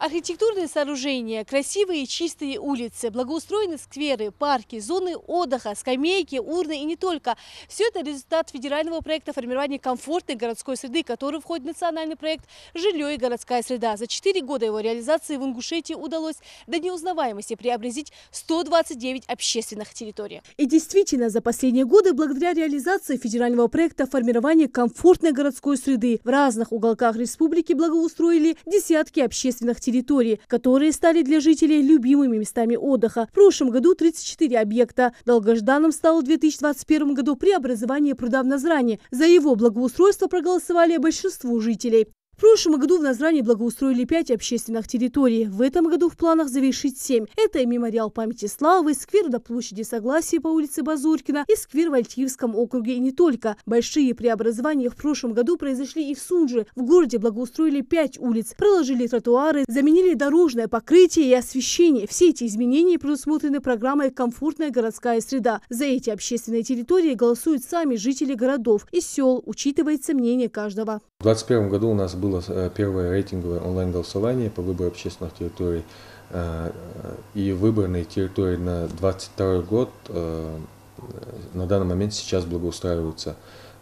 Архитектурные сооружения, красивые и чистые улицы, благоустроенные скверы, парки, зоны отдыха, скамейки, урны и не только. Все это результат федерального проекта формирования комфортной городской среды, который входит в национальный проект «Жилье и городская среда». За 4 года его реализации в Ингушетии удалось до неузнаваемости преобразить 129 общественных территорий. И действительно, за последние годы, благодаря реализации федерального проекта формирования комфортной городской среды, в разных уголках республики благоустроили десятки общественных территорий, которые стали для жителей любимыми местами отдыха. В прошлом году 34 объекта. Долгожданным стало в 2021 году преобразование пруда в Назране. За его благоустройство проголосовали большинство жителей. В прошлом году в Назране благоустроили 5 общественных территорий. В этом году в планах завершить 7. Это и мемориал памяти славы, сквер до площади Согласия по улице Базуркина и сквер в Альтиевском округе и не только. Большие преобразования в прошлом году произошли и в Сунже. В городе благоустроили 5 улиц, проложили тротуары, заменили дорожное покрытие и освещение. Все эти изменения предусмотрены программой «Комфортная городская среда». За эти общественные территории голосуют сами жители городов и сел, учитывается мнение каждого. В 2021 году у нас было первое рейтинговое онлайн-голосование по выбору общественных территорий. И выбранные территории на 2022 год на данный момент сейчас благоустраиваются.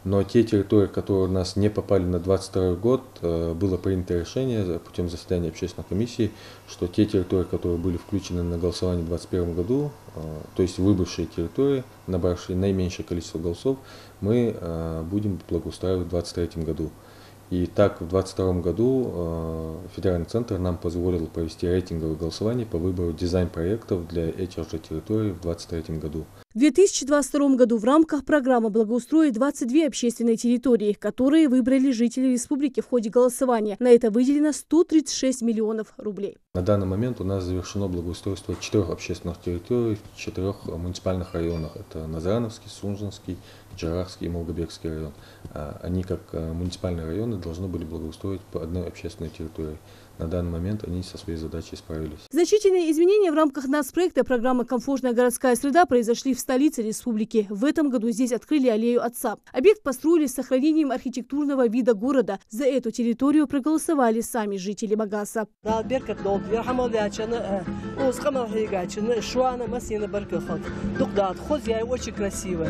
Но те территории, которые у нас не попали на 2022 год, было принято решение путем заседания общественной комиссии, что те территории, которые были включены на голосование в 2021 году, то есть выбывшие территории, набравшие наименьшее количество голосов, мы будем благоустраивать в 2023 году. И так в 2022 году федеральный центр нам позволил провести рейтинговое голосование по выбору дизайн-проектов для этих же территорий в 2023 году. В 2022 году в рамках программы благоустроить 22 общественные территории, которые выбрали жители республики в ходе голосования. На это выделено 136 миллионов рублей. На данный момент у нас завершено благоустройство 4 общественных территорий в 4 муниципальных районах. Это Назрановский, Сунжинский, Джарахский и Молгобекский район. Они, как муниципальные районы, должны были благоустроить по одной общественной территории. На данный момент они со своей задачей справились. Значительные изменения в рамках нацпроекта программы «Комфортная городская среда» произошли в столице республики. В этом году здесь открыли аллею Отца. Объект построили с сохранением архитектурного вида города. За эту территорию проголосовали сами жители Магаса. Очень красиво.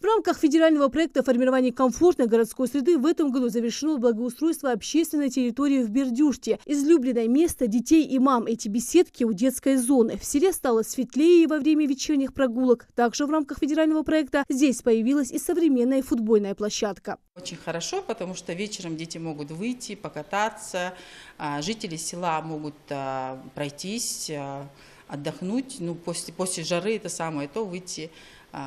В рамках федерального проекта формирования комфортной городской среды в этом году завершено благоустройство общественной территории в Бердюжте. Излюбленное место детей и мам. Эти беседки у детской зоны. В селе стало светлее во время вечерних прогулок. Также в рамках федерального проекта здесь появилась и современная футбольная площадка. Очень хорошо, потому что вечером дети могут выйти, покататься, жители села могут пройтись, отдохнуть. Ну, после жары это самое то выйти,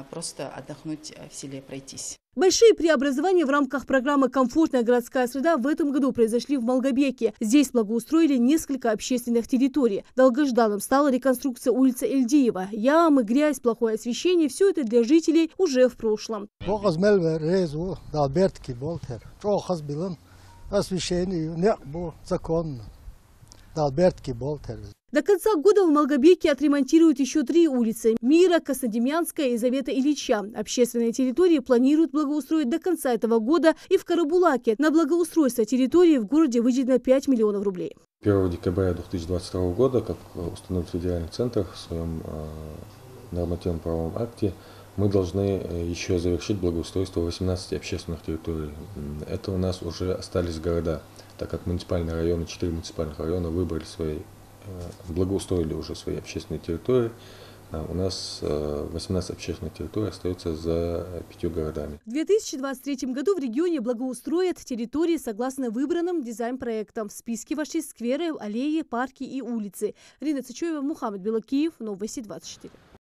просто отдохнуть в селе, пройтись. Большие преобразования в рамках программы «Комфортная городская среда» в этом году произошли в Молгобеке. Здесь благоустроили несколько общественных территорий. Долгожданным стала реконструкция улицы Эльдиева. Ямы, грязь, плохое освещение – все это для жителей уже в прошлом. До конца года в Молгобеке отремонтируют еще 3 улицы – Мира, Краснодемьянская и Завета Ильича. Общественные территории планируют благоустроить до конца этого года и в Карабулаке. На благоустройство территории в городе выделено 5 миллионов рублей. 1 декабря 2022 года, как установил федеральный центр в своем нормативном правовом акте, мы должны еще завершить благоустройство 18 общественных территорий. Это у нас уже остались города, так как муниципальные районы, 4 муниципальных района выбрали благоустроили уже свои общественные территории. У нас 18 общественных территорий остается за 5 городами. В 2023 году в регионе благоустроят территории согласно выбранным дизайн-проектам. В списке вошли скверы, аллеи, парки и улицы. Рина Цычоева, Мухаммед Белакиев, Новости 24.